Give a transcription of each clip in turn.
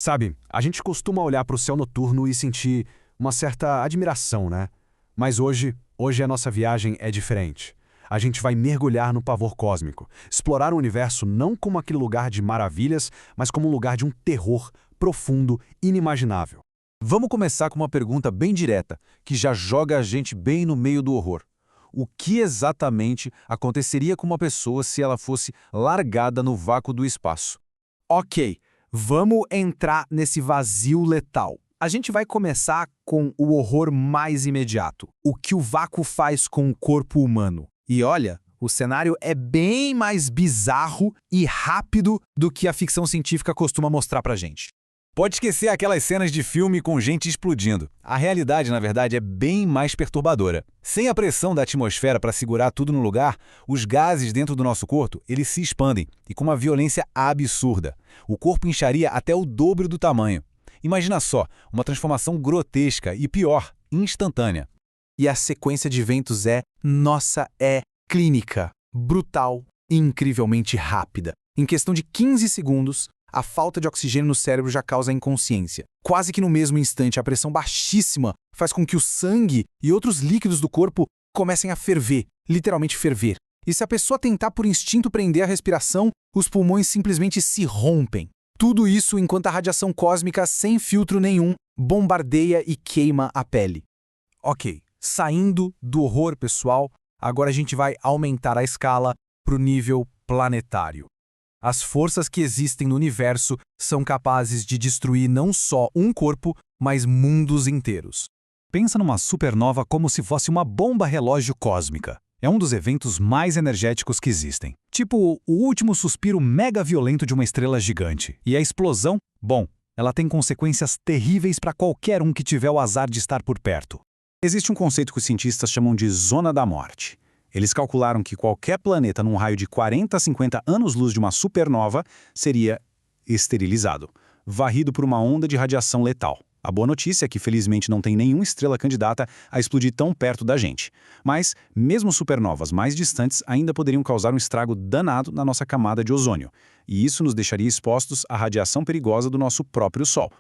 Sabe, a gente costuma olhar para o céu noturno e sentir uma certa admiração, né? Mas hoje a nossa viagem é diferente. A gente vai mergulhar no pavor cósmico, explorar o universo não como aquele lugar de maravilhas, mas como um lugar de um terror profundo, inimaginável. Vamos começar com uma pergunta bem direta, que já joga a gente bem no meio do horror. O que exatamente aconteceria com uma pessoa se ela fosse largada no vácuo do espaço? Ok, vamos entrar nesse vazio letal. A gente vai começar com o horror mais imediato, o que o vácuo faz com o corpo humano. E olha, o cenário é bem mais bizarro e rápido do que a ficção científica costuma mostrar pra gente. Pode esquecer aquelas cenas de filme com gente explodindo. A realidade, na verdade, é bem mais perturbadora. Sem a pressão da atmosfera para segurar tudo no lugar, os gases dentro do nosso corpo, eles se expandem, e com uma violência absurda. O corpo incharia até o dobro do tamanho. Imagina só, uma transformação grotesca e, pior, instantânea. E a sequência de eventos é clínica, brutal e incrivelmente rápida. Em questão de 15 segundos, a falta de oxigênio no cérebro já causa inconsciência. Quase que no mesmo instante, a pressão baixíssima faz com que o sangue e outros líquidos do corpo comecem a ferver, literalmente ferver. E se a pessoa tentar por instinto prender a respiração, os pulmões simplesmente se rompem. Tudo isso enquanto a radiação cósmica, sem filtro nenhum, bombardeia e queima a pele. Ok, saindo do horror pessoal, agora a gente vai aumentar a escala para o nível planetário. As forças que existem no universo são capazes de destruir não só um corpo, mas mundos inteiros. Pensa numa supernova como se fosse uma bomba relógio cósmica. É um dos eventos mais energéticos que existem. Tipo o último suspiro mega violento de uma estrela gigante. E a explosão, bom, ela tem consequências terríveis para qualquer um que tiver o azar de estar por perto. Existe um conceito que os cientistas chamam de zona da morte. Eles calcularam que qualquer planeta num raio de 40 a 50 anos-luz de uma supernova seria esterilizado, varrido por uma onda de radiação letal. A boa notícia é que, felizmente, não tem nenhuma estrela candidata a explodir tão perto da gente. Mas, mesmo supernovas mais distantes ainda poderiam causar um estrago danado na nossa camada de ozônio. E isso nos deixaria expostos à radiação perigosa do nosso próprio Sol.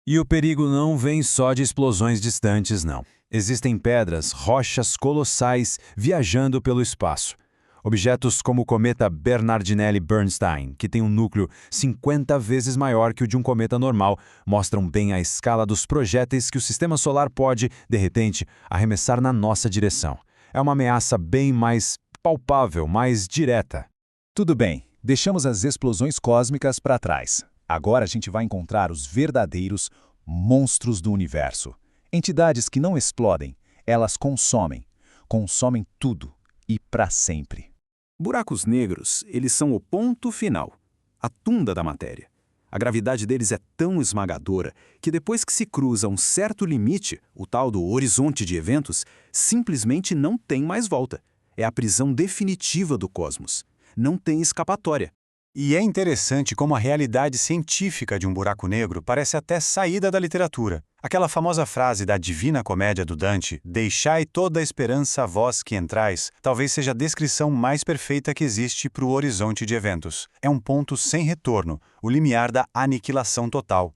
E o perigo não vem só de explosões distantes, não. Existem pedras, rochas colossais viajando pelo espaço. Objetos como o cometa Bernardinelli-Bernstein, que tem um núcleo 50 vezes maior que o de um cometa normal, mostram bem a escala dos projéteis que o sistema solar pode, de repente, arremessar na nossa direção. É uma ameaça bem mais palpável, mais direta. Tudo bem, deixamos as explosões cósmicas para trás. Agora a gente vai encontrar os verdadeiros monstros do universo. Entidades que não explodem, elas consomem. Consomem tudo e para sempre. Buracos negros, eles são o ponto final, a tunda da matéria. A gravidade deles é tão esmagadora que depois que se cruza um certo limite, o tal do horizonte de eventos, simplesmente não tem mais volta. É a prisão definitiva do cosmos. Não tem escapatória. E é interessante como a realidade científica de um buraco negro parece até saída da literatura. Aquela famosa frase da Divina Comédia do Dante, "Deixai toda a esperança a vós que entrais", talvez seja a descrição mais perfeita que existe para o horizonte de eventos. É um ponto sem retorno, o limiar da aniquilação total.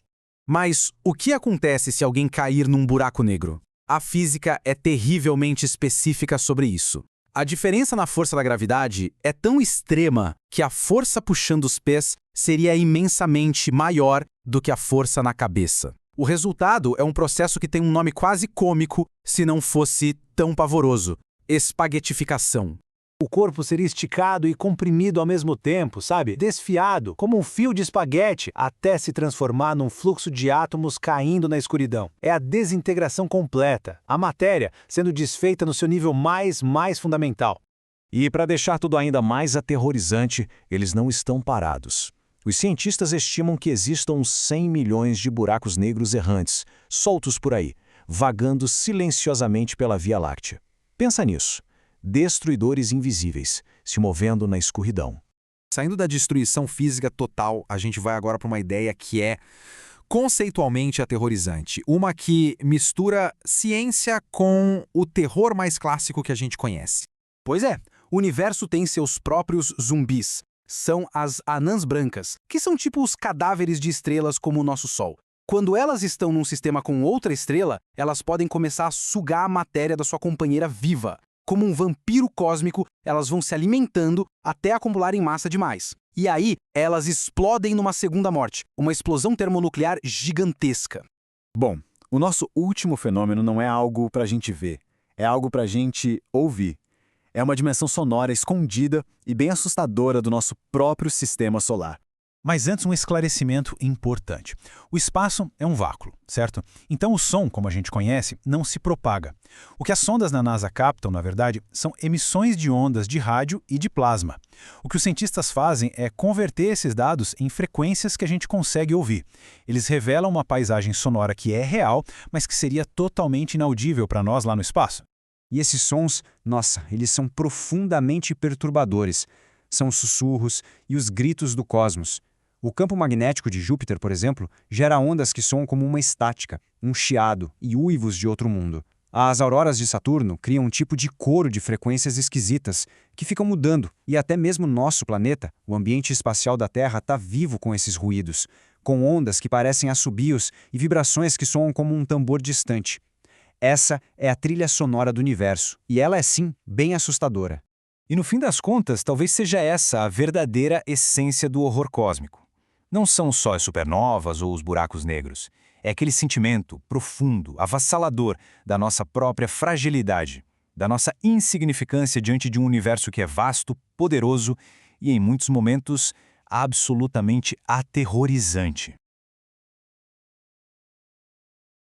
Mas o que acontece se alguém cair num buraco negro? A física é terrivelmente específica sobre isso. A diferença na força da gravidade é tão extrema que a força puxando os pés seria imensamente maior do que a força na cabeça. O resultado é um processo que tem um nome quase cômico se não fosse tão pavoroso: espaguetificação. O corpo seria esticado e comprimido ao mesmo tempo, sabe? Desfiado, como um fio de espaguete, até se transformar num fluxo de átomos caindo na escuridão. É a desintegração completa, a matéria sendo desfeita no seu nível mais fundamental. E para deixar tudo ainda mais aterrorizante, eles não estão parados. Os cientistas estimam que existam uns 100 milhões de buracos negros errantes, soltos por aí, vagando silenciosamente pela Via Láctea. Pensa nisso. Destruidores invisíveis, se movendo na escuridão. Saindo da destruição física total, a gente vai agora para uma ideia que é conceitualmente aterrorizante. Uma que mistura ciência com o terror mais clássico que a gente conhece. Pois é, o universo tem seus próprios zumbis. são as anãs brancas, que são tipo os cadáveres de estrelas como o nosso Sol. Quando elas estão num sistema com outra estrela, elas podem começar a sugar a matéria da sua companheira viva. Como um vampiro cósmico, elas vão se alimentando até acumularem massa demais. E aí, elas explodem numa segunda morte, uma explosão termonuclear gigantesca. Bom, o nosso último fenômeno não é algo para a gente ver, é algo para a gente ouvir. É uma dimensão sonora escondida e bem assustadora do nosso próprio sistema solar. Mas antes, um esclarecimento importante. O espaço é um vácuo, certo? Então o som, como a gente conhece, não se propaga. O que as sondas da NASA captam, na verdade, são emissões de ondas de rádio e de plasma. O que os cientistas fazem é converter esses dados em frequências que a gente consegue ouvir. Eles revelam uma paisagem sonora que é real, mas que seria totalmente inaudível para nós lá no espaço. E esses sons, nossa, eles são profundamente perturbadores. São os sussurros e os gritos do cosmos. O campo magnético de Júpiter, por exemplo, gera ondas que soam como uma estática, um chiado e uivos de outro mundo. As auroras de Saturno criam um tipo de coro de frequências esquisitas, que ficam mudando, e até mesmo nosso planeta, o ambiente espacial da Terra, está vivo com esses ruídos, com ondas que parecem assobios e vibrações que soam como um tambor distante. Essa é a trilha sonora do universo, e ela é sim bem assustadora. E no fim das contas, talvez seja essa a verdadeira essência do horror cósmico. Não são só as supernovas ou os buracos negros. É aquele sentimento profundo, avassalador da nossa própria fragilidade, da nossa insignificância diante de um universo que é vasto, poderoso e, em muitos momentos, absolutamente aterrorizante.